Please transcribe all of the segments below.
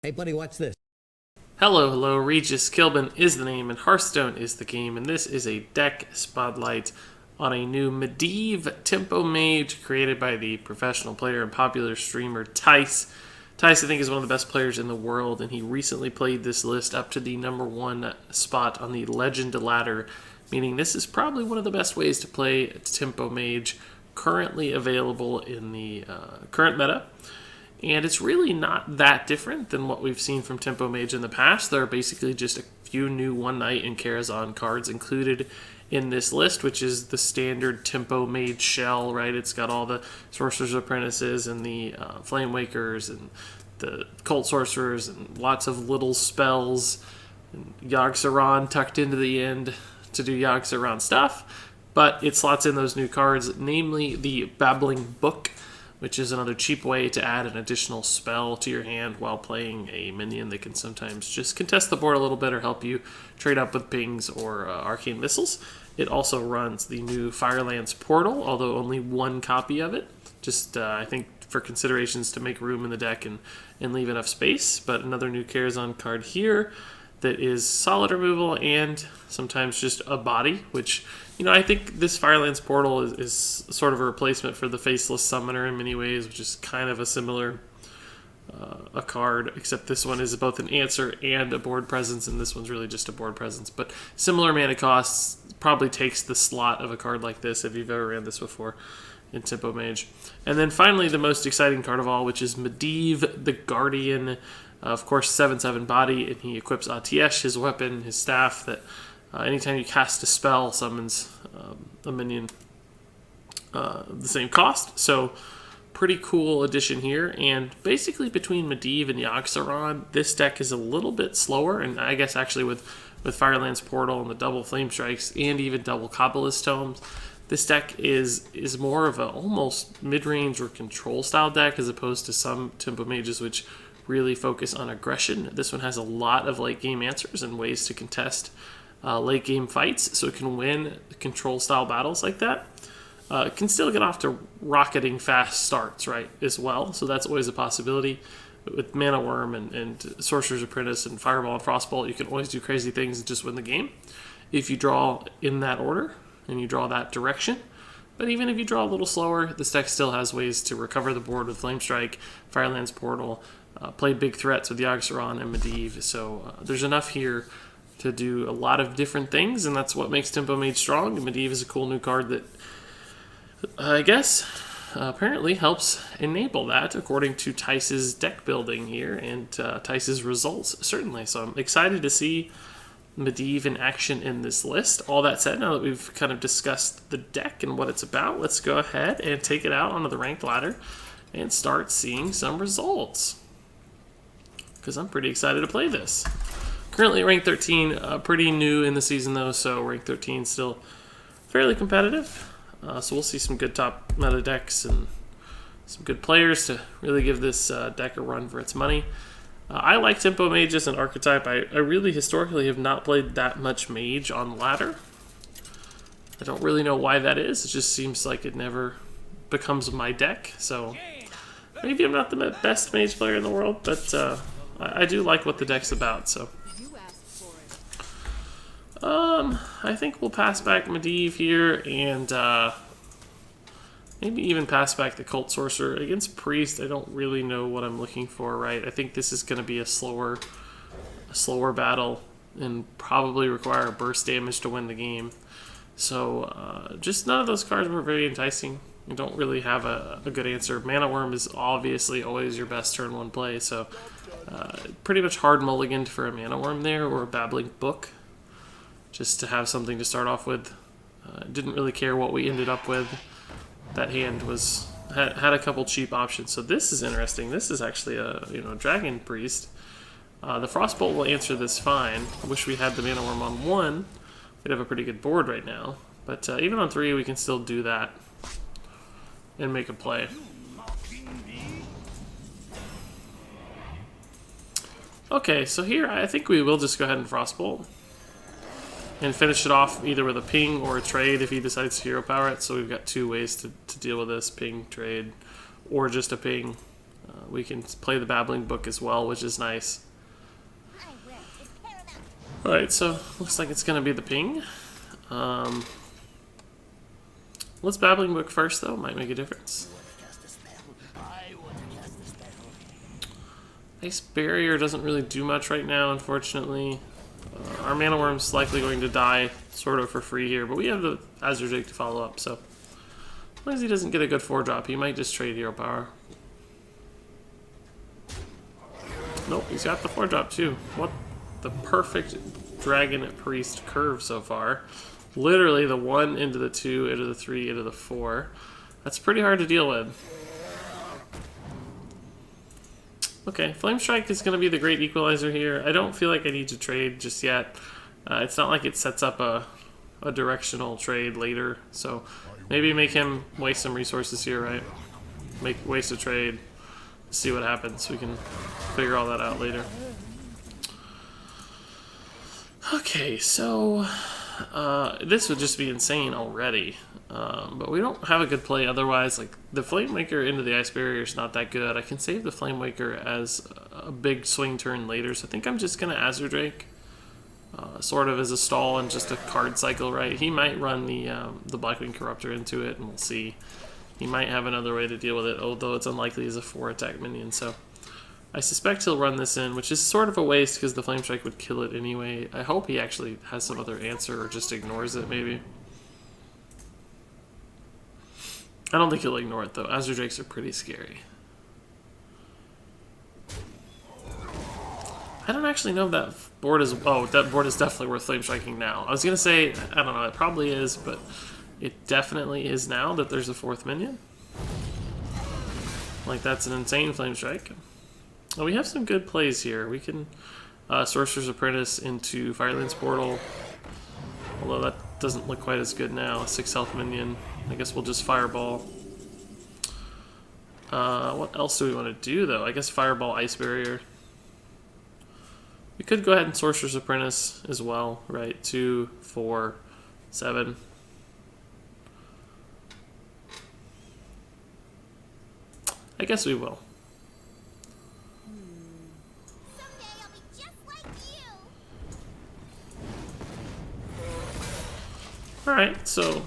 Hey, buddy, watch this. Hello, hello, Regis Kilbin is the name and Hearthstone is the game, and this is a deck spotlight on a new Medivh Tempo Mage created by the professional player and popular streamer Thijs. Thijs, I think, is one of the best players in the world, and he recently played this list up to the #1 spot on the Legend ladder, meaning this is probably one of the best ways to play Tempo Mage currently available in the current meta. And it's really not that different than what we've seen from Tempo Mage in the past. There are basically just a few new One Night and Karazhan cards included in this list, which is the standard Tempo Mage shell, right? It's got all the Sorcerer's Apprentices and the Flame Wakers and the Cult Sorcerers and lots of little spells. And Yogg-Saron tucked into the end to do Yogg-Saron stuff. But it slots in those new cards, namely the Babbling Book, which is another cheap way to add an additional spell to your hand while playing a minion that can sometimes just contest the board a little bit or help you trade up with pings or arcane missiles. It also runs the new Firelands Portal, although only one copy of it. Just, I think, for considerations to make room in the deck and leave enough space. But another new Karazhan card here that is solid removal and sometimes just a body, which, you know, I think this Firelands Portal is sort of a replacement for the Faceless Summoner in many ways, which is kind of a similar a card, except this one is both an answer and a board presence, and this one's really just a board presence. But similar mana costs, probably takes the slot of a card like this if you've ever ran this before in Tempo Mage. And then finally, the most exciting card of all, which is Medivh the Guardian. Of course, 7/7 body, and he equips Atiesh, his weapon, his staff, that anytime you cast a spell, summons a minion the same cost. So, pretty cool addition here. And basically, between Medivh and Yogg-Saron, this deck is a little bit slower. And I guess actually with Firelands Portal and the double Flame Strikes and even double Kabbalist Tomes, this deck is more of a almost mid-range or control style deck as opposed to some Tempo Mages, which really focus on aggression. This one has a lot of late game answers and ways to contest late game fights, so it can win control style battles like that. It can still get off to rocketing fast starts, right, as well, so that's always a possibility. But with Mana Worm and Sorcerer's Apprentice and Fireball and Frostbolt, you can always do crazy things and just win the game if you draw in that order and you draw that direction. But even if you draw a little slower, this deck still has ways to recover the board with Flame Strike, Firelands Portal, play big threats with Yogg-Saron and Medivh. So there's enough here to do a lot of different things, and that's what makes Tempo Mage strong. Medivh is a cool new card that I guess apparently helps enable that, according to Thijs' deck building here and Thijs' results, certainly. So I'm excited to see Medivh in action in this list. All that said, now that we've kind of discussed the deck and what it's about, let's go ahead and take it out onto the ranked ladder and start seeing some results, because I'm pretty excited to play this. Currently rank 13, pretty new in the season though, so rank 13 still fairly competitive. So we'll see some good top meta decks and some good players to really give this deck a run for its money. I like Tempo Mage as an archetype. I really historically have not played that much Mage on ladder. I don't really know why that is. It just seems like it never becomes my deck. So maybe I'm not the best Mage player in the world, but I do like what the deck's about. So I think we'll pass back Medivh here and maybe even pass back the Cult Sorcerer. Against Priest, I don't really know what I'm looking for, right? I think this is going to be a slower battle and probably require a burst damage to win the game. So just none of those cards were very enticing. You don't really have a good answer. Mana Worm is obviously always your best turn 1 play, so pretty much hard mulliganed for a Mana Worm there or a Babbling Book, just to have something to start off with. Didn't really care what we ended up with. That hand had a couple cheap options. So this is interesting. This is actually a Dragon Priest. The Frostbolt will answer this fine. I wish we had the Mana Worm on 1. We'd have a pretty good board right now. But even on 3, we can still do that and make a play. Okay, so here I think we will just go ahead and Frostbolt and finish it off either with a ping or a trade if he decides to hero power it. So we've got 2 ways to deal with this: ping, trade, or just a ping. We can play the Babbling Book as well, which is nice. Alright, so looks like it's going to be the ping. Let's Babbling Book first, though. Might make a difference. Ice Barrier doesn't really do much right now, unfortunately. Our Mana Worm's likely going to die sort of for free here, but we have the Azure Drake to follow up, so as long as he doesn't get a good 4-drop, he might just trade Hero Power. Nope, he's got the 4-drop too. What the perfect Dragon Priest curve so far. Literally the 1 into the 2, into the 3, into the 4. That's pretty hard to deal with. Okay, Flame Strike is going to be the great equalizer here. I don't feel like I need to trade just yet. It's not like it sets up a directional trade later, so maybe make him waste some resources here, right? Waste a trade, see what happens. We can figure all that out later. Okay, so this would just be insane already. But we don't have a good play otherwise. Like, the Flame Waker into the Ice Barrier is not that good. I can save the Flame Waker as a big swing turn later, so I think I'm just going to Azure Drake. Sort of as a stall and just a card cycle, right? He might run the Blackwing Corruptor into it, and we'll see. He might have another way to deal with it, although it's unlikely as a 4-attack minion, so I suspect he'll run this in, which is sort of a waste because the Flame Strike would kill it anyway. I hope he actually has some other answer or just ignores it, maybe. I don't think he'll ignore it, though. Azure Drakes are pretty scary. I don't actually know if that board is... Oh, that board is definitely worth Flame Striking now. I was going to say, I don't know, it probably is, but it definitely is now that there's a 4th minion. Like, that's an insane Flame Strike. Oh, we have some good plays here. We can Sorcerer's Apprentice into Firelands Portal. Although that doesn't look quite as good now. A 6 health minion. I guess we'll just Fireball. What else do we want to do, though? I guess Fireball, Ice Barrier. We could go ahead and Sorcerer's Apprentice as well, right? 2, 4, 7. I guess we will. Alright, so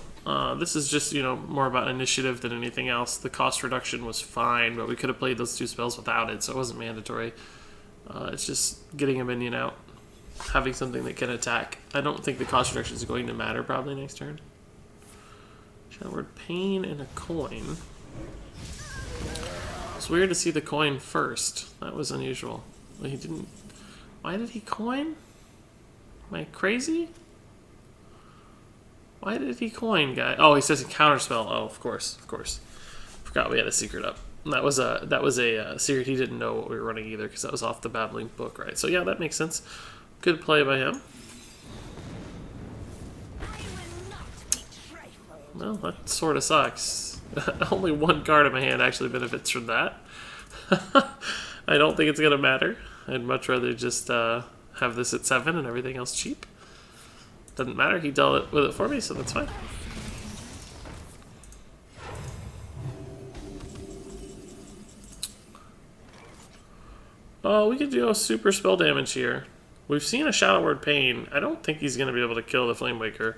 this is just, you know, more about initiative than anything else. The cost reduction was fine, but we could have played those 2 spells without it, so it wasn't mandatory. It's just getting a minion out, having something that can attack. I don't think the cost reduction is going to matter probably next turn. Shadowword Pain and a coin. It's weird to see the coin first. That was unusual. Well, he didn't... Why did he coin? Am I crazy? Why did he coin, guy? Oh, he says he counterspell. Oh, of course, of course. Forgot we had a secret up. That was a secret he didn't know what we were running either, because that was off the Babbling Book, right? So yeah, that makes sense. Good play by him. Well, that sort of sucks. Only 1 card in my hand actually benefits from that. I don't think it's gonna matter. I'd much rather just have this at 7 and everything else cheap. Doesn't matter, he dealt with it for me, so that's fine. Oh, we could do a super spell damage here. We've seen a Shadowword Pain. I don't think he's going to be able to kill the Flame Waker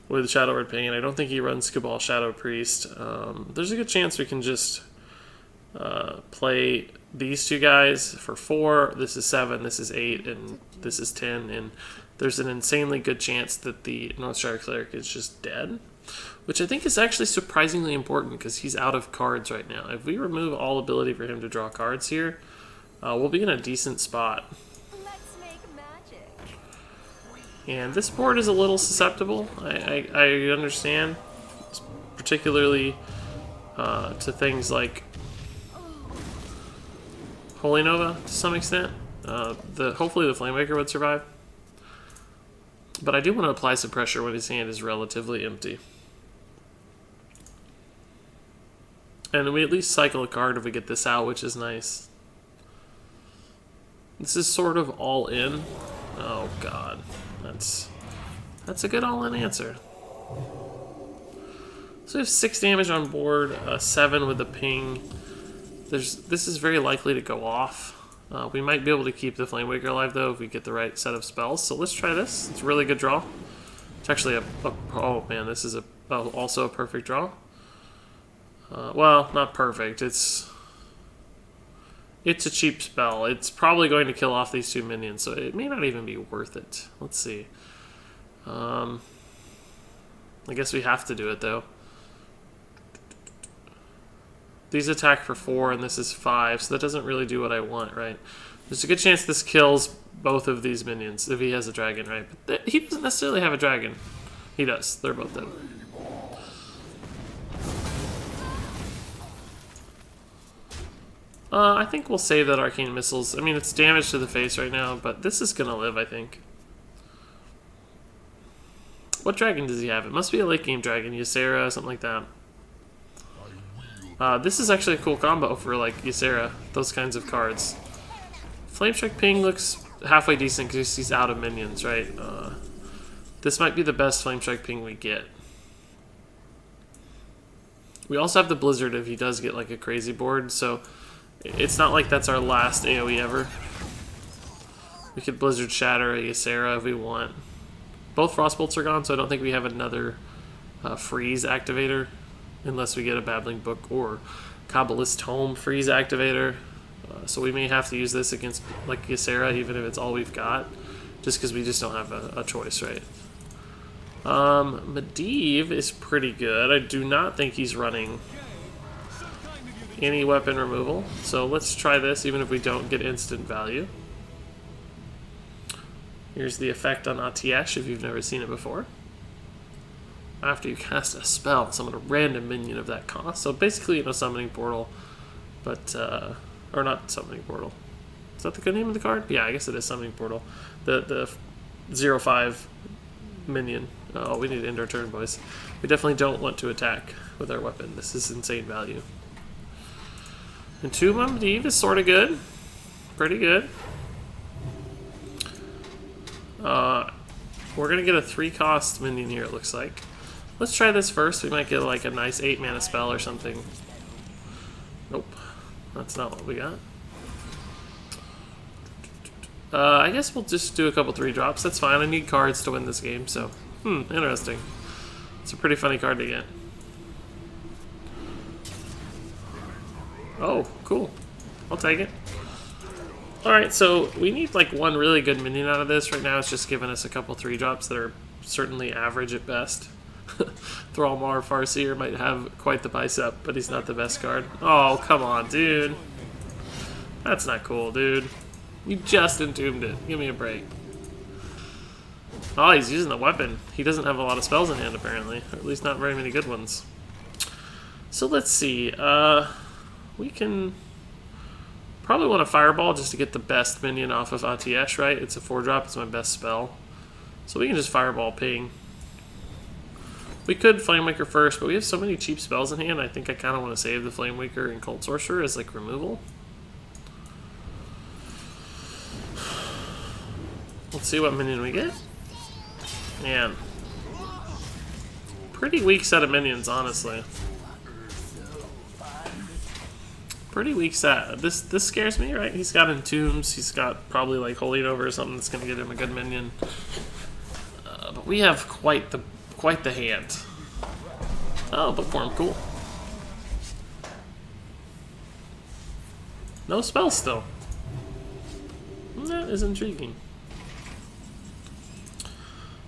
with Shadowword Pain. I don't think he runs Cabal Shadow Priest. There's a good chance we can just play these 2 guys for 4. This is 7, this is 8, and this is 10. And there's an insanely good chance that the Northshire Cleric is just dead, which I think is actually surprisingly important because he's out of cards right now. If we remove all ability for him to draw cards here, we'll be in a decent spot. Let's make magic. And this board is a little susceptible. I understand, particularly to things like Holy Nova to some extent. Hopefully the Flamewaker would survive. But I do want to apply some pressure when his hand is relatively empty. And we at least cycle a card if we get this out, which is nice. This is sort of all in. Oh god. That's a good all-in answer. So we have 6 damage on board, 7 with the ping. this is very likely to go off. We might be able to keep the Flamewaker alive though if we get the right set of spells. So let's try this. It's a really good draw. It's actually oh man, this is also a perfect draw. Well, not perfect. It's a cheap spell. It's probably going to kill off these 2 minions, so it may not even be worth it. Let's see. I guess we have to do it though. These attack for 4 and this is 5, so that doesn't really do what I want, right? There's a good chance this kills both of these minions if he has a dragon, right? But he doesn't necessarily have a dragon. He does. They're both dead. I think we'll save that Arcane Missiles. I mean, it's damage to the face right now, but this is going to live, I think. What dragon does he have? It must be a late game dragon, Ysera, something like that. This is actually a cool combo for like Ysera, those kinds of cards. Flamestrike Ping looks halfway decent because he's out of minions, right? This might be the best Flamestrike Ping we get. We also have the Blizzard if he does get like a crazy board, so it's not like that's our last AoE ever. We could Blizzard Shatter a Ysera if we want. Both Frostbolts are gone, so I don't think we have another freeze activator. Unless we get a Babbling Book or Kabbalist Tome freeze activator. So we may have to use this against like Ysera, even if it's all we've got. Just because we just don't have a choice, right? Medivh is pretty good. I do not think he's running any weapon removal. So let's try this, even if we don't get instant value. Here's the effect on Atiyesh if you've never seen it before. After you cast a spell, summon a random minion of that cost. So basically, you know, Summoning Portal, but or not Summoning Portal. Is that the good name of the card? Yeah, I guess it is Summoning Portal. The 0/5 minion. Oh, we need to end our turn, boys. We definitely don't want to attack with our weapon. This is insane value. And 2 Medivh is sort of good, pretty good. We're gonna get a 3-cost minion here. It looks like. Let's try this first. We might get like a nice 8-mana spell or something. Nope. That's not what we got. I guess we'll just do a couple 3-drops. That's fine. I need cards to win this game, so... interesting. It's a pretty funny card to get. Oh, cool. I'll take it. Alright, so we need like one really good minion out of this. Right now it's just giving us a couple 3-drops that are certainly average at best. Thrallmar Farseer might have quite the bicep, but he's not the best card. Oh, come on, dude. That's not cool, dude. You just entombed it. Give me a break. Oh, he's using the weapon. He doesn't have a lot of spells in hand, apparently. Or at least not very many good ones. So let's see. We can probably want a Fireball just to get the best minion off of Atiyesh, right? It's a 4-drop. It's my best spell. So we can just Fireball Ping. We could Flamewaker first, but we have so many cheap spells in hand, I think I kind of want to save the Flamewaker and Cult Sorcerer as, like, removal. Let's see what minion we get. Man. Pretty weak set of minions, honestly. Pretty weak set. This scares me, right? He's got Entombs, he's got probably, like, Holy Nova or something that's going to get him a good minion. But we have quite the hand. Oh, bookworm, cool. No spells still. That is intriguing.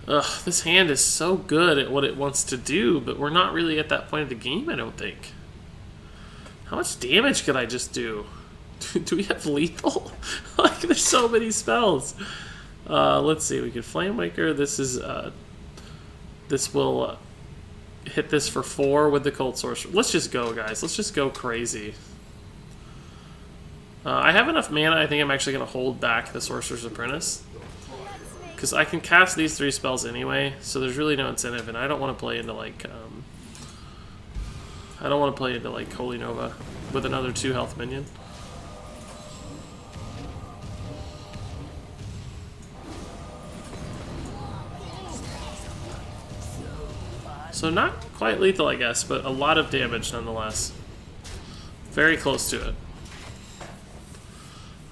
Ugh, this hand is so good at what it wants to do, but we're not really at that point of the game, I don't think. How much damage could I just do? Do we have lethal? Like, there's so many spells. Let's see, we could Flamewaker. This is, this will hit this for 4 with the Cult Sorcerer. Let's just go, guys. Let's just go crazy. I have enough mana. I think I'm actually going to hold back the Sorcerer's Apprentice. Because I can cast these 3 spells anyway, so there's really no incentive, and I don't want to play into, like, Holy Nova with another 2-health minion. So not quite lethal, I guess, but a lot of damage nonetheless. Very close to it.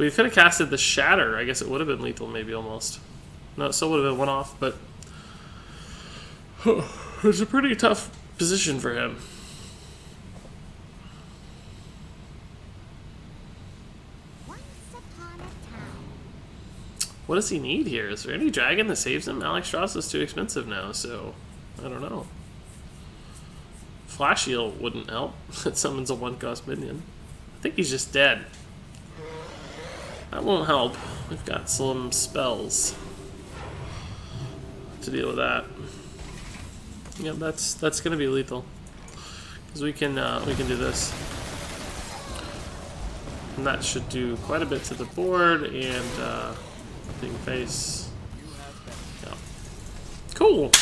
We could have casted the Shatter. I guess it would have been lethal, maybe almost. No, it still would have been one off, but it's a pretty tough position for him. What does he need here? Is there any dragon that saves him? Alex Strauss is too expensive now, so I don't know. Flash Heal wouldn't help. It summons a 1-cost minion. I think he's just dead. That won't help. We've got some spells to deal with that. Yeah, that's gonna be lethal because we can do this, and that should do quite a bit to the board and thing face. Yeah. Cool.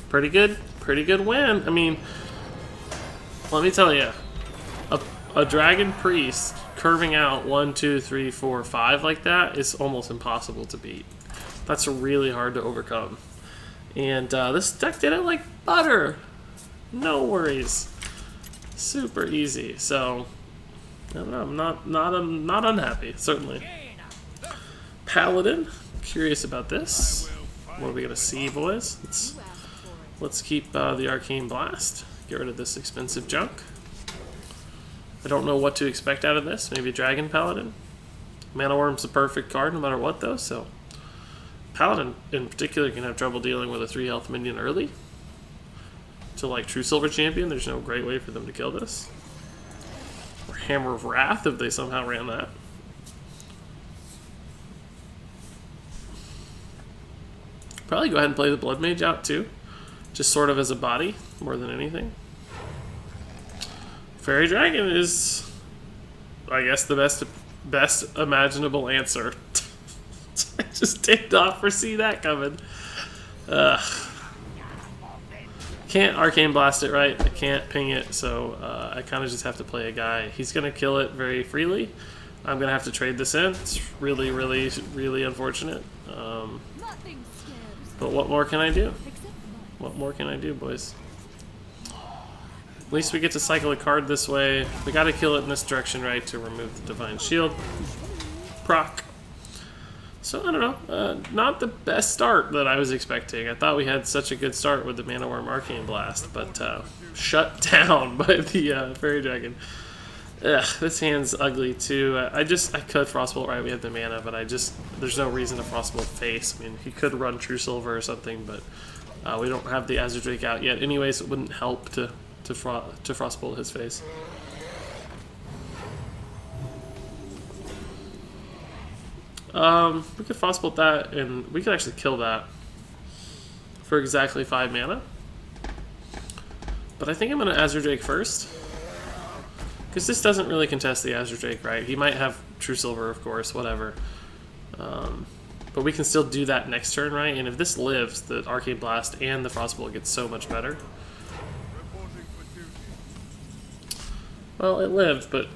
Pretty good win. I mean, let me tell you, a dragon priest curving out 1, 2, 3, 4, 5 like that is almost impossible to beat. That's really hard to overcome. And this deck did it like butter. No worries. Super easy. So I don't know, I'm not unhappy, certainly. Paladin. Curious about this. What are we gonna see, boys? Let's keep the Arcane Blast. Get rid of this expensive junk. I don't know what to expect out of this. Maybe Dragon Paladin. Mana Worm's the perfect card no matter what, though, so Paladin in particular can have trouble dealing with a 3-health minion early. To like True Silver Champion, there's no great way for them to kill this. Or Hammer of Wrath if they somehow ran that. Probably go ahead and play the Blood Mage out too. Just sort of as a body, more than anything. Fairy Dragon is, I guess, the best imaginable answer. I just did not foresee that coming. Can't Arcane Blast it, right? I can't ping it, so I kind of just have to play a guy. He's going to kill it very freely. I'm going to have to trade this in. It's really, really, really unfortunate. But what more can I do? What more can I do, boys? At least we get to cycle a card this way. We got to kill it in this direction, right, to remove the Divine Shield. Proc. So, I don't know. Not the best start that I was expecting. I thought we had such a good start with the Mana Worm Arcane Blast, but shut down by the Fairy Dragon. Ugh, this hand's ugly too. I could Frostbolt, right? We have the mana, but there's no reason to Frostbolt face. I mean, he could run True Silver or something, but we don't have the Azure Drake out yet. Anyways, it wouldn't help to Frostbolt his face. We could Frostbolt that, and we could actually kill that for exactly 5 mana. But I think I'm going to Azure Drake first. Because this doesn't really contest the Azure Drake, right? He might have True Silver, of course, whatever. But we can still do that next turn, right? And if this lives, the Arcane Blast and the Frostbolt gets so much better. Well, it lived, but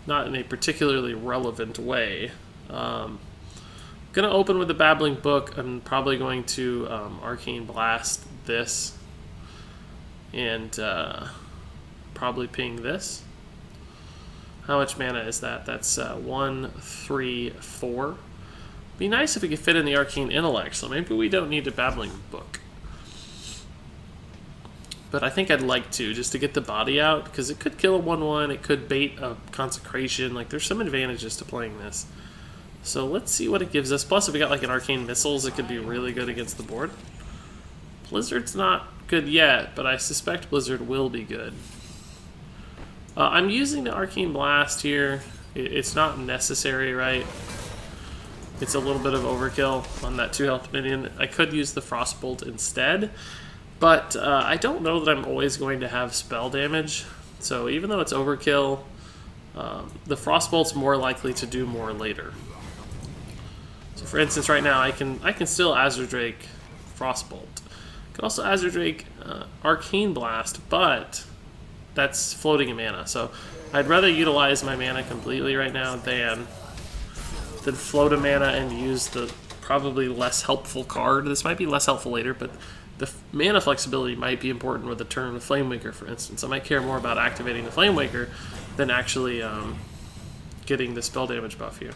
not in a particularly relevant way. Gonna open with the Babbling Book. I'm probably going to Arcane Blast this. And probably ping this. How much mana is that? That's 1, 3, 4. Be nice if we could fit in the Arcane Intellect, so maybe we don't need a Babbling Book. But I think I'd like to, just to get the body out, because it could kill a 1/1, it could bait a Consecration, like there's some advantages to playing this. So let's see what it gives us. Plus if we got like an Arcane Missiles, it could be really good against the board. Blizzard's not good yet, but I suspect Blizzard will be good. I'm using the Arcane Blast here. It's not necessary, right? It's a little bit of overkill on that 2-health minion. I could use the Frostbolt instead, but I don't know that I'm always going to have spell damage. So even though it's overkill, the Frostbolt's more likely to do more later. So for instance, right now I can still Azure Drake Frostbolt. I can also Azure Drake Arcane Blast, but that's floating in mana. So I'd rather utilize my mana completely right now than float a mana and use the probably less helpful card. This might be less helpful later, but the mana flexibility might be important with the turn of Flamewaker, for instance. I might care more about activating the Flamewaker than actually getting the spell damage buff here.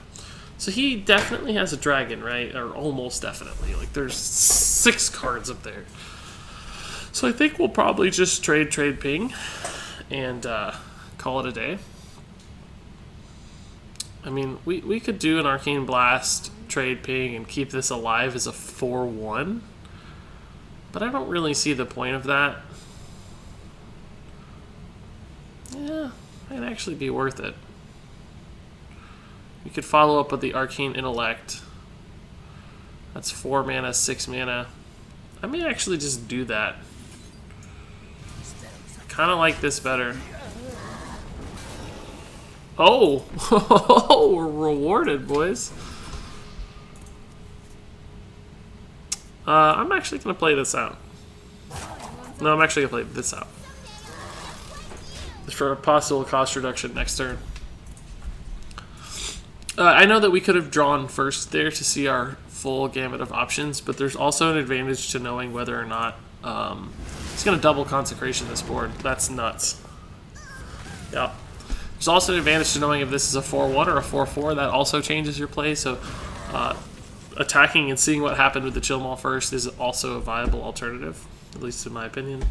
So he definitely has a dragon, right? Or almost definitely. Like, there's 6 cards up there. So I think we'll probably just trade ping and call it a day. I mean, we could do an Arcane Blast, trade ping, and keep this alive as a 4/1. But I don't really see the point of that. Yeah, might actually be worth it. You could follow up with the Arcane Intellect. That's 4 mana, 6 mana. I may actually just do that. I kind of like this better. Oh! We're rewarded, boys. I'm actually going to play this out. No, I'm actually going to play this out. For a possible cost reduction next turn. I know that we could have drawn first there to see our full gamut of options, but there's also an advantage to knowing whether or not it's going to double Consecration this board. That's nuts. Yeah. There's also an advantage to knowing if this is a 4/1 or a 4/4. That also changes your play, so attacking and seeing what happened with the Chill Maul first is also a viable alternative, at least in my opinion.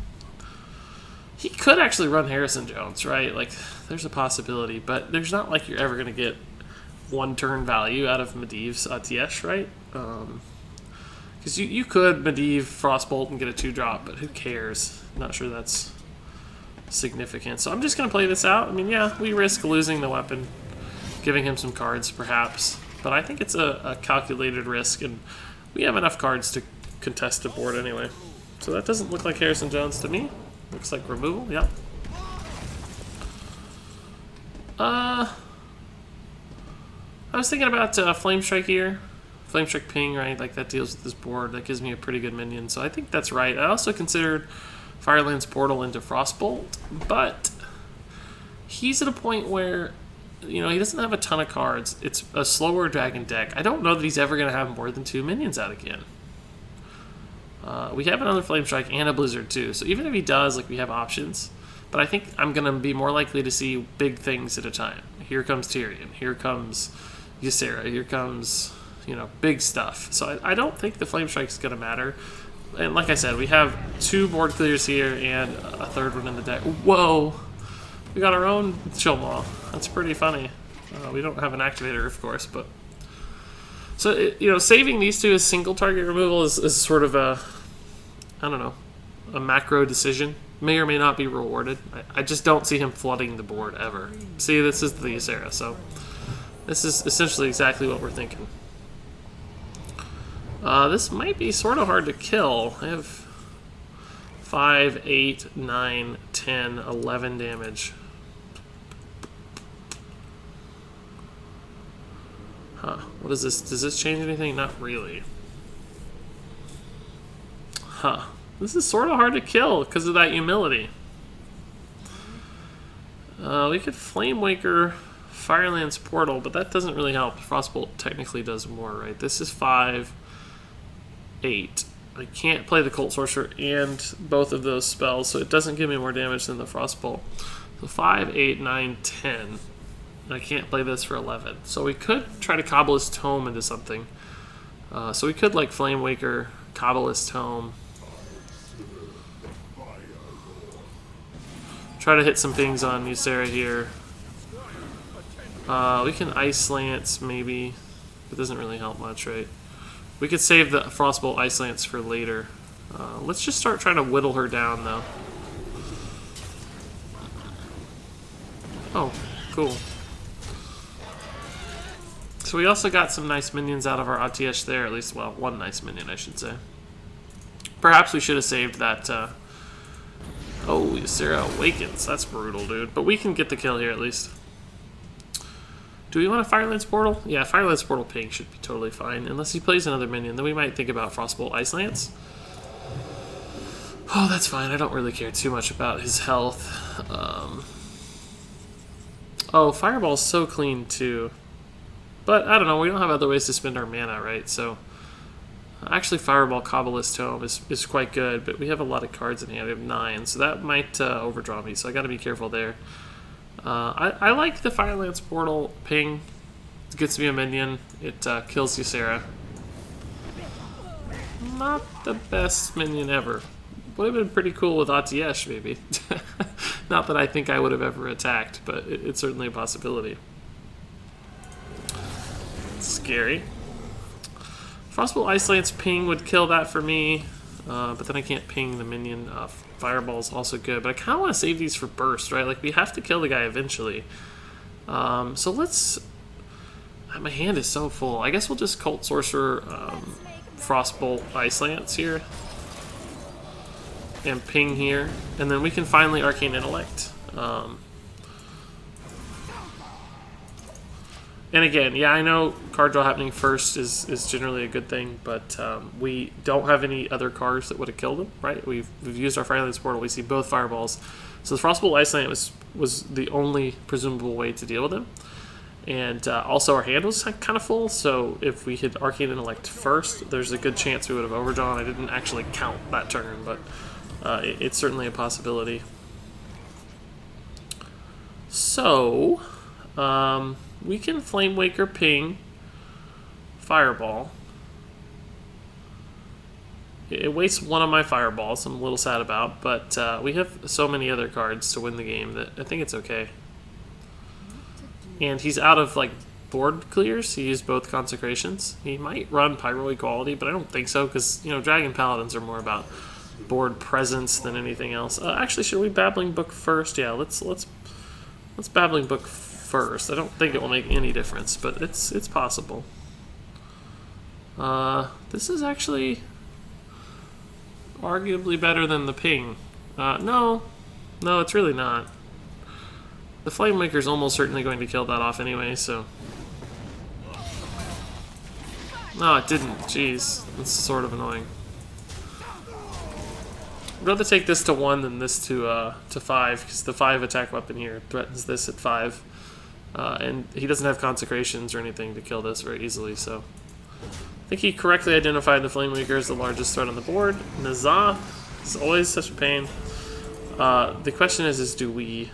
He could actually run Harrison Jones, right? Like, there's a possibility, but there's not like you're ever going to get 1 turn value out of Medivh's ATS, right? Because you could Medivh Frostbolt and get a 2-drop, but who cares? I'm not sure that's significant. So I'm just going to play this out. I mean, yeah, we risk losing the weapon, giving him some cards perhaps, but I think it's a calculated risk, and we have enough cards to contest the board anyway. So that doesn't look like Harrison Jones to me. Looks like removal, yeah. I was thinking about Flame Strike here. Flame Strike ping, right? Like, that deals with this board. That gives me a pretty good minion, so I think that's right. I also considered Firelands Portal into Frostbolt, but he's at a point where, you know, he doesn't have a ton of cards. It's a slower dragon deck. I don't know that he's ever going to have more than 2 minions out again. We have another Flame Strike and a Blizzard too, so even if he does, like, we have options. But I think I'm going to be more likely to see big things at a time. Here comes Tyrion, here comes Ysera, here comes, you know, big stuff. So I don't think the Flame Strike is going to matter. And like I said, we have 2 board clears here and a 3rd one in the deck. Whoa! We got our own Chill Maul. That's pretty funny. We don't have an activator, of course, but... So, you know, saving these 2 as single target removal is sort of a, I don't know, a macro decision. May or may not be rewarded. I just don't see him flooding the board ever. See, this is the Ysera, so this is essentially exactly what we're thinking. This might be sort of hard to kill. I have 5, 8, 9, 10, 11 damage. Huh. What is this? Does this change anything? Not really. Huh. This is sort of hard to kill because of that humility. We could Flame Waker Firelands Portal, but that doesn't really help. Frostbolt technically does more, right? This is 5, 8. I can't play the Cult Sorcerer and both of those spells, so it doesn't give me more damage than the Frostbolt. So 5, 8, 9, 10. I can't play this for 11. So we could try to cobble his Tome into something. So we could, like, Flame Waker, cobble his Tome. Try to hit some things on Ysera here. We can Ice Lance, maybe. It doesn't really help much, right? We could save the Frostbolt Ice Lance for later. Let's just start trying to whittle her down, though. Oh, cool. So we also got some nice minions out of our ATS there, at least, well, 1 nice minion, I should say. Perhaps we should have saved that, oh, Ysera Awakens. That's brutal, dude. But we can get the kill here, at least. Do we want a Firelands Portal? Yeah, Firelands Portal ping should be totally fine. Unless he plays another minion, then we might think about Frostbolt Ice Lance. Oh, that's fine. I don't really care too much about his health. Oh, Fireball's so clean, too. But, I don't know, we don't have other ways to spend our mana, right? So, actually Fireball Kabbalist Tome is quite good, but we have a lot of cards in hand. We have 9, so that might overdraw me, so I gotta be careful there. I like the Firelance Portal ping. It gets me a minion. It kills Ysera. Not the best minion ever. Would have been pretty cool with Atiesh, maybe. Not that I think I would have ever attacked, but it's certainly a possibility. It's scary. Frostbolt Ice Lance ping would kill that for me, but then I can't ping the minion. Fireball is also good, but I kind of want to save these for burst, right? Like, we have to kill the guy eventually. So let's... My hand is so full. I guess we'll just Cult Sorcerer Frostbolt Ice Lance here. And ping here. And then we can finally Arcane Intellect. And again, yeah, I know card draw happening first is generally a good thing, but we don't have any other cards that would have killed him, right? We've used our Firelance Portal. We see both fireballs. So the Frostbolt Ice Lance was the only presumable way to deal with him. And also our hand was kind of full, so if we hit Arcane Intellect first, there's a good chance we would have overdrawn. I didn't actually count that turn, but it's certainly a possibility. So, we can Flamewaker ping Fireball. It wastes one of my Fireballs, I'm a little sad about, but we have so many other cards to win the game that I think it's okay. And he's out of, like, board clears. He used both Consecrations. He might run Pyro Equality, but I don't think so, because, you know, Dragon Paladins are more about board presence than anything else. Actually, should we Babbling Book first? Yeah, let's Babbling Book first. I don't think it will make any difference, but it's possible. This is actually arguably better than the ping. No, it's really not. The Flamemaker is almost certainly going to kill that off anyway, so... No, it didn't. Jeez. That's sort of annoying. I'd rather take this to 1 than this to 5, because the 5 attack weapon here threatens this at 5. And he doesn't have Consecrations or anything to kill this very easily, so... I think he correctly identified the Flamemaker as the largest threat on the board. N'Zoth is always such a pain. The question is do we...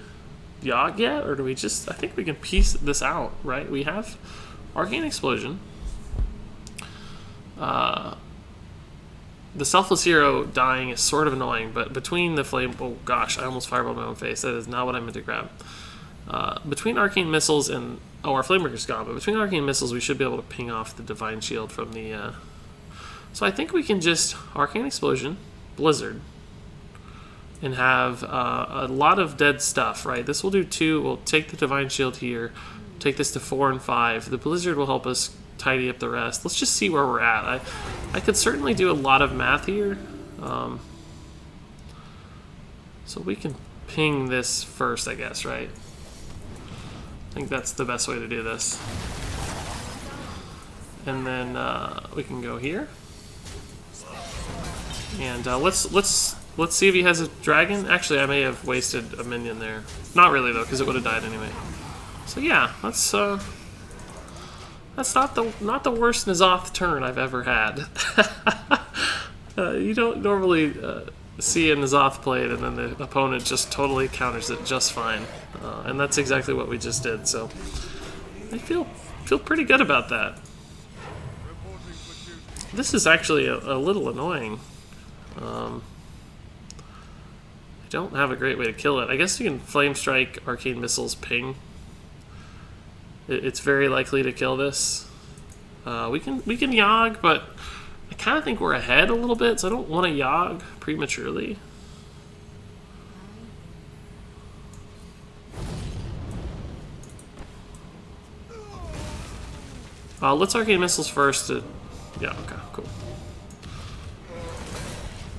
Yogg yet, or do we just... I think we can piece this out, right? We have Arcane Explosion. The Selfless Hero dying is sort of annoying, but between the Flame... Oh gosh, I almost fireballed my own face. That is not what I meant to grab. Between Arcane Missiles and... Oh, our Flamemaker's gone, but between Arcane Missiles we should be able to ping off the Divine Shield from the... So I think we can just Arcane Explosion, Blizzard, and have a lot of dead stuff, right? This will do 2. We'll take the Divine Shield here, take this to 4 and 5. The Blizzard will help us tidy up the rest. Let's just see where we're at. I could certainly do a lot of math here. So we can ping this first, I guess, right? I think that's the best way to do this. And then we can go here. And let's see if he has a dragon. Actually, I may have wasted a minion there. Not really though, because it would have died anyway. So yeah, that's not the worst N'Zoth turn I've ever had. You don't normally see a N'Zoth played and then the opponent just totally counters it just fine, and that's exactly what we just did. So I feel pretty good about that. This is actually a little annoying. I don't have a great way to kill it. I guess you can Flame Strike, Arcane Missiles, ping. It's very likely to kill this. We can Yogg, but I kind of think we're ahead a little bit, so I don't want to Yogg prematurely. Let's Arcane Missiles first. Yeah, okay, cool.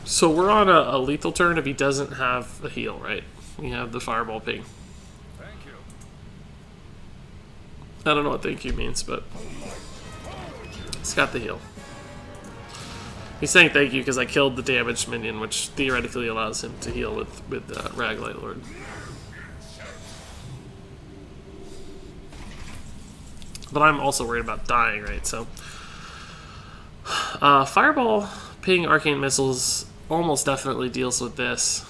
So we're on a lethal turn if he doesn't have a heal, right? We have the Fireball ping. Thank you. I don't know what thank you means, but it's got the heal. He's saying thank you because I killed the damaged minion, which theoretically allows him to heal with Raglight Lord. But I'm also worried about dying, right? So Fireball ping Arcane Missiles almost definitely deals with this.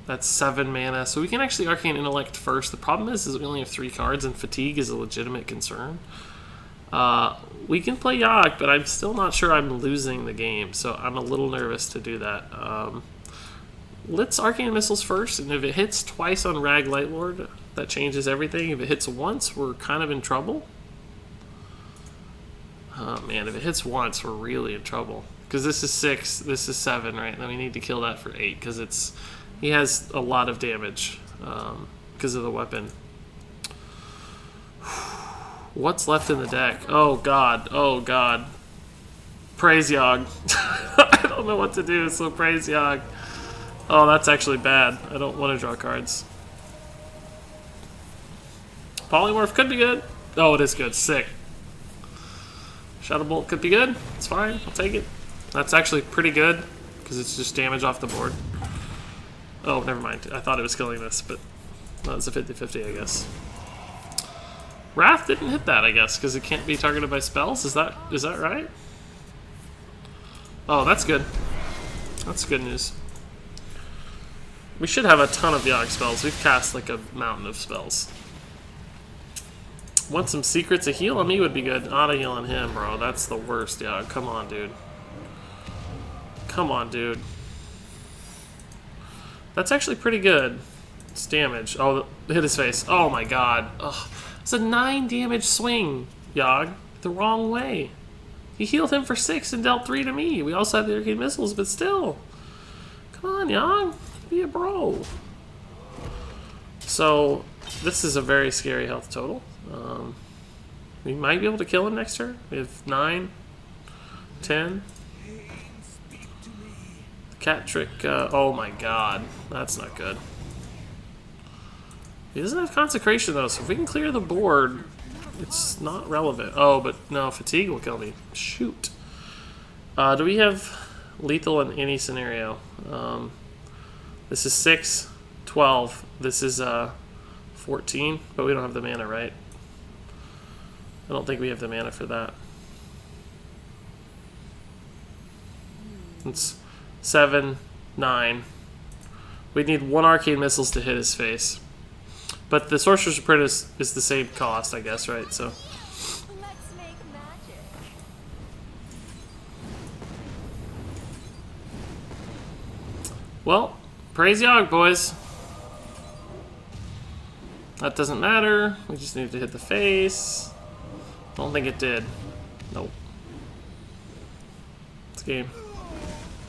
That's 7 mana. So we can actually Arcane Intellect first. The problem is we only have 3 cards, and fatigue is a legitimate concern. We can play Yogg, but I'm still not sure I'm losing the game, so I'm a little nervous to do that. Let's Arcane Missiles first, and if it hits twice on Rag Lightlord, that changes everything. If it hits once, we're kind of in trouble. Oh man, if it hits once, we're really in trouble. Because this is 6, this is 7, right? And then we need to kill that for 8, because he has a lot of damage because of the weapon. What's left in the deck? Oh god, oh god. Praise Yogg. I don't know what to do, so praise Yogg. Oh, that's actually bad. I don't want to draw cards. Polymorph could be good. Oh, it is good. Sick. Shadow Bolt could be good. It's fine. I'll take it. That's actually pretty good because it's just damage off the board. Oh, never mind. I thought it was killing this, but that was a 50-50, I guess. Wrath didn't hit that, I guess, because it can't be targeted by spells. Is that right? Oh, that's good. That's good news. We should have a ton of Yogg spells. We've cast like a mountain of spells. Want some secrets? A heal on me would be good. Auto heal on him, bro. That's the worst, Yogg. Come on, dude. Come on, dude. That's actually pretty good. It's damage. Oh, hit his face. Oh my god. Ugh. It's a 9 damage swing, Yogg. The wrong way. He healed him for 6 and dealt 3 to me. We also have the Arcane Missiles, but still. Come on, Yogg. Be a bro. So, this is a very scary health total. We might be able to kill him next turn. We have 9, 10. The cat trick, oh my god. That's not good. He doesn't have Consecration though, so if we can clear the board, it's not relevant. Oh, but no, Fatigue will kill me. Shoot. Do we have lethal in any scenario? This is 6, 12. This is 14, but we don't have the mana, right? I don't think we have the mana for that. It's 7, 9. We need 1 Arcane Missiles to hit his face. But the Sorcerer's Apprentice is the same cost, I guess, right? So. Let's make magic. Well, praise Yogg, boys. That doesn't matter. We just need to hit the face. Don't think it did. Nope. It's game.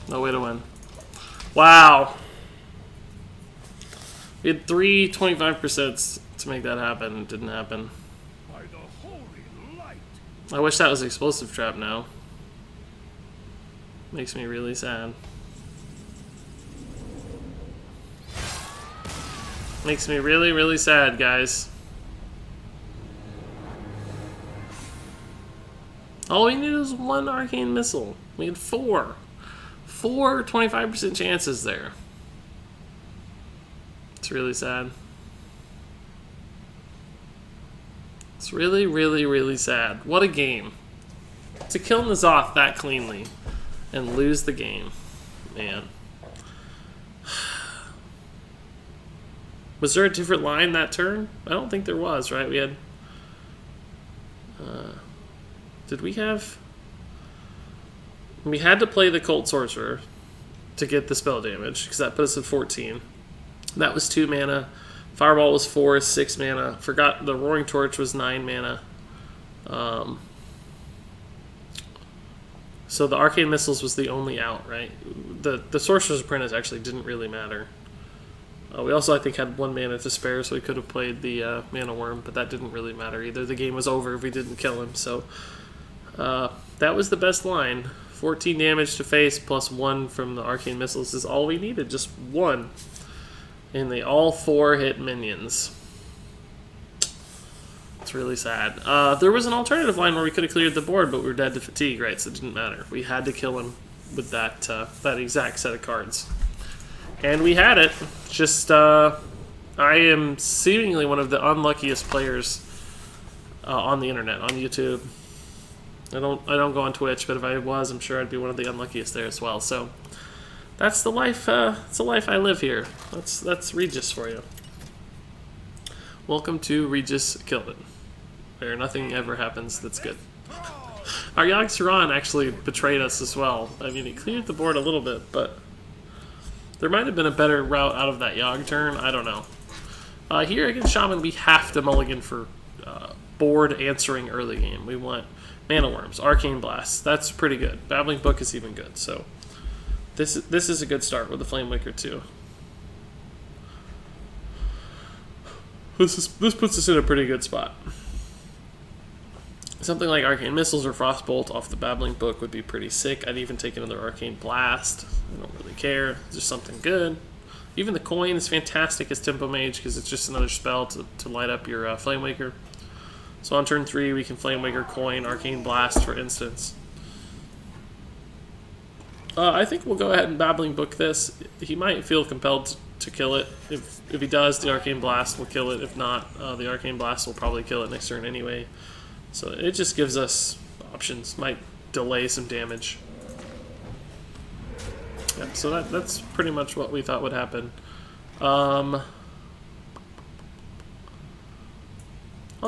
No way to win. Wow. We had 3 25% to make that happen. It didn't happen. By the holy light. I wish that was Explosive Trap now. Makes me really sad. Makes me really, really sad, guys. All we needed was 1 Arcane Missile. We had 4. 4 25% chances there. It's really sad. It's really, really, really sad. What a game. To kill N'Zoth that cleanly and lose the game. Man. Was there a different line that turn? I don't think there was, right? We had... did we have... We had to play the Cult Sorcerer to get the spell damage, because that put us at 14. That was 2 mana. Fireball was 4, 6 mana. Forgot the Roaring Torch was 9 mana. So the Arcane Missiles was the only out, right? The Sorcerer's Apprentice actually didn't really matter. We also, I think, had 1 mana to spare, so we could have played the Mana Worm, but that didn't really matter either. The game was over if we didn't kill him, so... that was the best line. 14 damage to face plus 1 from the Arcane Missiles is all we needed. Just 1. And they all 4 hit minions. It's really sad. There was an alternative line where we could have cleared the board, but we were dead to fatigue, right? So it didn't matter. We had to kill him with that that exact set of cards. And we had it. Just, I am seemingly one of the unluckiest players on the internet, on YouTube. I don't go on Twitch, but if I was, I'm sure I'd be one of the unluckiest there as well. So That's the life. It's the life I live here. That's Regis for you. Welcome to Regis Kilbin, where nothing ever happens that's good. Our Yogg-Saron actually betrayed us as well. I mean, he cleared the board a little bit, but there might have been a better route out of that Yogg turn. I don't know. Here against Shaman, we have to mulligan for board answering early game. We want Mana Worms, Arcane Blast. That's pretty good. Babbling Book is even good. So this is a good start with the Flame Waker too. This puts us in a pretty good spot. Something like Arcane Missiles or Frostbolt off the Babbling Book would be pretty sick. I'd even take another Arcane Blast. I don't really care. It's just something good. Even the coin is fantastic as Tempo Mage because it's just another spell to light up your Flame Waker. So on turn 3, we can Flame Waker, coin, Arcane Blast, for instance. I think we'll go ahead and Babbling Book this. He might feel compelled to kill it. If he does, the Arcane Blast will kill it. If not, the Arcane Blast will probably kill it next turn anyway. So it just gives us options. Might delay some damage. Yeah, so that's pretty much what we thought would happen. I'll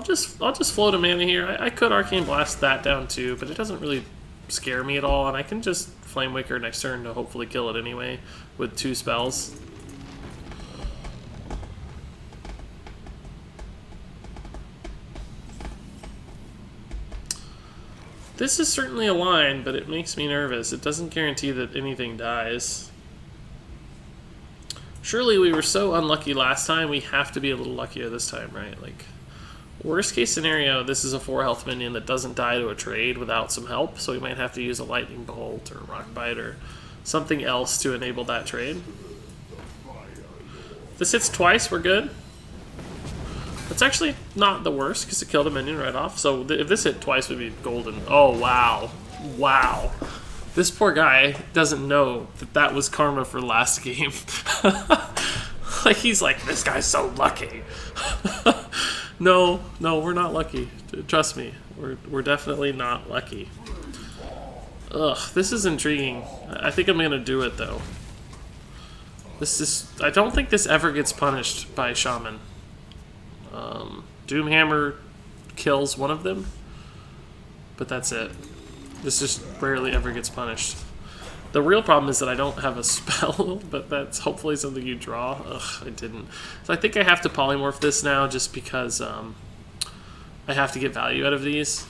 just float a mana here. I could Arcane Blast that down too, but it doesn't really scare me at all, and I can just Flame Waker next turn to hopefully kill it anyway with 2 spells. This is certainly a line, but it makes me nervous. It doesn't guarantee that anything dies. Surely we were so unlucky last time, we have to be a little luckier this time, right? Like, worst case scenario, this is a 4 health minion that doesn't die to a trade without some help, so we might have to use a Lightning Bolt or Rock Bite or something else to enable that trade. If this hits twice, we're good. It's actually not the worst because it killed a minion right off. So if this hit twice, we'd be golden. Oh, wow. Wow. This poor guy doesn't know that that was karma for last game. Like, he's like, this guy's so lucky. No, we're not lucky. Trust me. We're definitely not lucky. Ugh, this is intriguing. I think I'm going to do it, though. I don't think this ever gets punished by Shaman. Doomhammer kills one of them, but that's it. This just rarely ever gets punished. The real problem is that I don't have a spell, but that's hopefully something you draw. Ugh, I didn't. So I think I have to polymorph this now just because I have to get value out of these.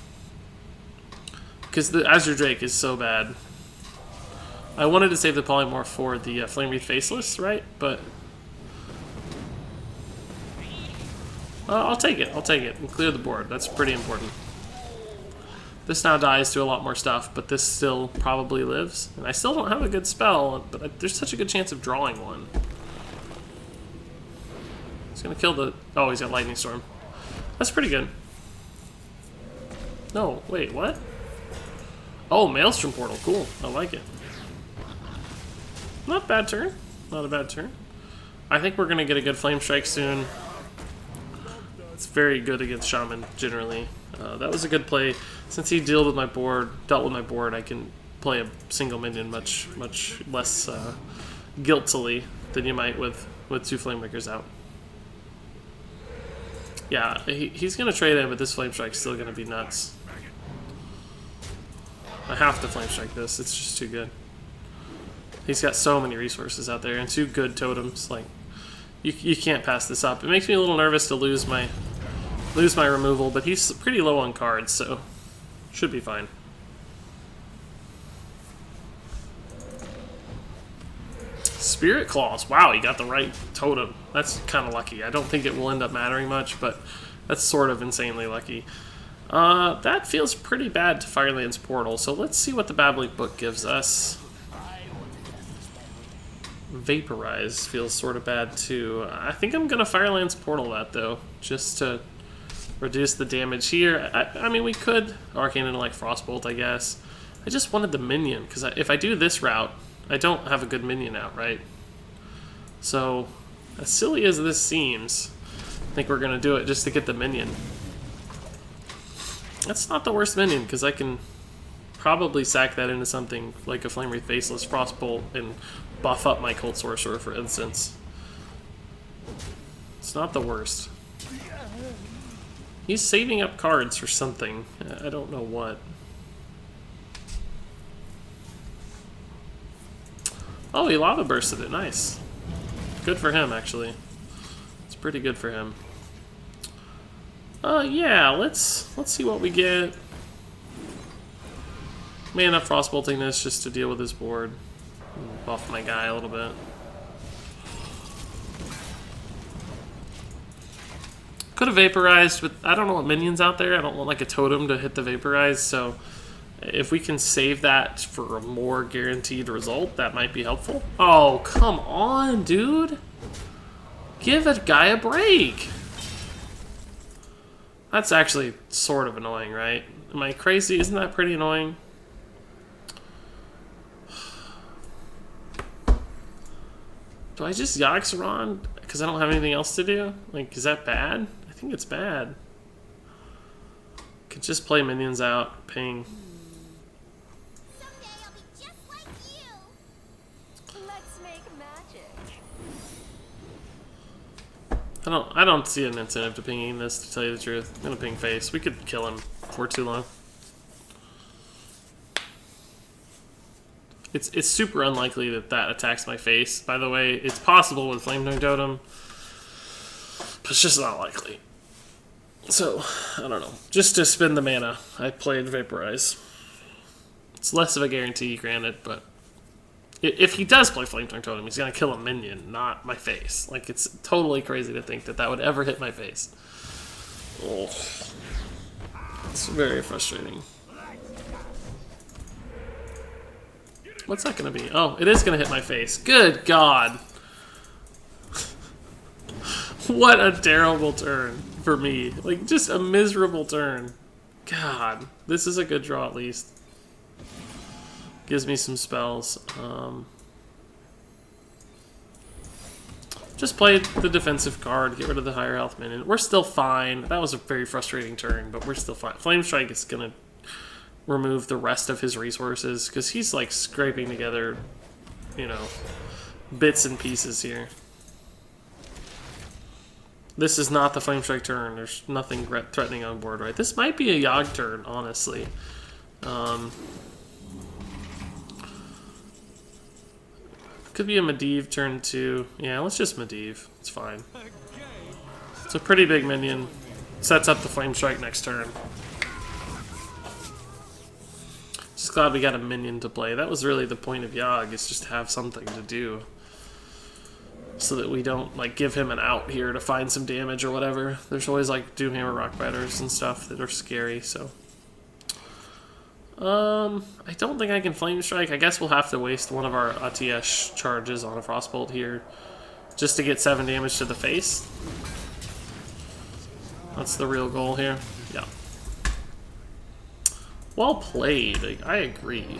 Because the Azure Drake is so bad. I wanted to save the polymorph for the Flame Wreath Faceless, right? But I'll take it. I'll take it and clear the board. That's pretty important. This now dies to a lot more stuff, but this still probably lives. And I still don't have a good spell, but there's such a good chance of drawing one. He's going to kill the... Oh, he's got Lightning Storm. That's pretty good. No, wait, what? Oh, Maelstrom Portal. Cool. I like it. Not a bad turn. Not a bad turn. I think we're going to get a good Flame Strike soon. It's very good against Shaman, generally. That was a good play. Since he dealt with my board, I can play a single minion much less guiltily than you might with 2 Flame Wakers out. Yeah, he's going to trade in, but this Flame Strike's still going to be nuts. I have to Flame Strike this. It's just too good. He's got so many resources out there and 2 good totems. Like, you can't pass this up. It makes me a little nervous to lose my removal, but he's pretty low on cards, so should be fine. Spirit Claws. Wow, he got the right totem. That's kind of lucky. I don't think it will end up mattering much, but that's sort of insanely lucky. That feels pretty bad to Firelands Portal, so let's see what the Babbling Book gives us. Vaporize feels sort of bad too. I think I'm gonna Firelands Portal that though, just to reduce the damage here. I mean, we could Arcane into like Frostbolt, I guess. I just wanted the minion because if I do this route, I don't have a good minion out, right? So, as silly as this seems, I think we're gonna do it just to get the minion. That's not the worst minion because I can probably sack that into something like a Flame Wreath Faceless Frostbolt and buff up my Cold Sorcerer, for instance. It's not the worst. He's saving up cards for something. I don't know what. Oh, he Lava Bursted it. Nice. Good for him, actually. It's pretty good for him. Yeah, let's see what we get. May end up Frostbolting this just to deal with his board. Buff my guy a little bit. Could have vaporized, but I don't know what minions out there. I don't want like a totem to hit the vaporize, so if we can save that for a more guaranteed result, that might be helpful. Oh, come on, dude. Give a guy a break. That's actually sort of annoying, right? Am I crazy? Isn't that pretty annoying? Do I just Yogg-Saron because I don't have anything else to do? Like, is that bad? I think it's bad. Could just play minions out, ping. Someday I'll be just like you. Let's make magic. I don't see an incentive to pinging this, to tell you the truth. I'm gonna ping face. We could kill him for too long. It's super unlikely that that attacks my face. By the way, it's possible with Flame Tongue Totem, but it's just not likely. So, I don't know. Just to spend the mana, I played Vaporize. It's less of a guarantee, granted, but if he does play Flame Tongue Totem, he's gonna kill a minion, not my face. Like, it's totally crazy to think that that would ever hit my face. Oh. It's very frustrating. What's that going to be? Oh, it is going to hit my face. Good God. What a terrible turn for me. Like, just a miserable turn. God. This is a good draw, at least. Gives me some spells. Just played the defensive card. Get rid of the higher health minion. We're still fine. That was a very frustrating turn, but we're still fine. Flame Strike is going to remove the rest of his resources because he's like scraping together, you know, bits and pieces here. This is not the Flame Strike turn. There's nothing threatening on board, right? This might be a Yogg turn, honestly. Could be a Medivh turn too. Yeah, let's just Medivh. It's fine. It's a pretty big minion. Sets up the Flame Strike next turn. Just glad we got a minion to play. That was really the point of Yogg, is just to have something to do. So that we don't like give him an out here to find some damage or whatever. There's always like Doomhammer Rockbiters and stuff that are scary, so. I don't think I can Flame Strike. I guess we'll have to waste one of our ATS charges on a Frostbolt here. Just to get 7 damage to the face. That's the real goal here. Yeah. Well played. Like, I agree.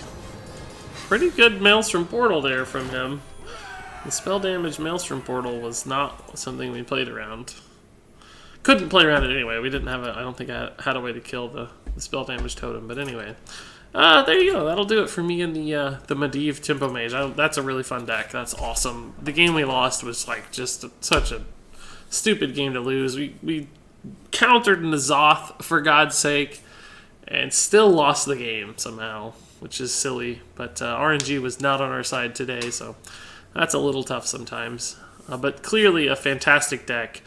Pretty good Maelstrom Portal there from him. The spell damage Maelstrom Portal was not something we played around. Couldn't play around it anyway. We didn't have a. I don't think I had a way to kill the spell damage totem. But anyway, there you go. That'll do it for me in the Medivh Tempo Mage. That's a really fun deck. That's awesome. The game we lost was like just such a stupid game to lose. We countered N'Zoth for God's sake, and still lost the game somehow, which is silly. But RNG was not on our side today, so that's a little tough sometimes. But clearly a fantastic deck.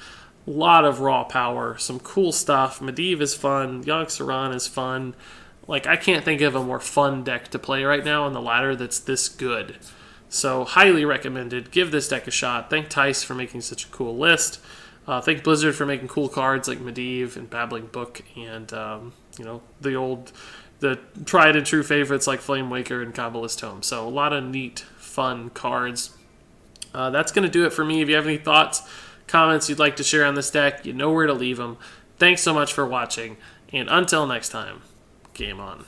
A lot of raw power, some cool stuff. Medivh is fun. Yogg-Saron is fun. Like, I can't think of a more fun deck to play right now on the ladder that's this good. So, highly recommended. Give this deck a shot. Thank Thijs for making such a cool list. Thank Blizzard for making cool cards like Medivh and Babbling Book and, you know, the tried and true favorites like Flame Waker and Kabbalist Tome. So, a lot of neat, fun cards. That's going to do it for me. If you have any thoughts, comments you'd like to share on this deck, you know where to leave them. Thanks so much for watching, and until next time, game on.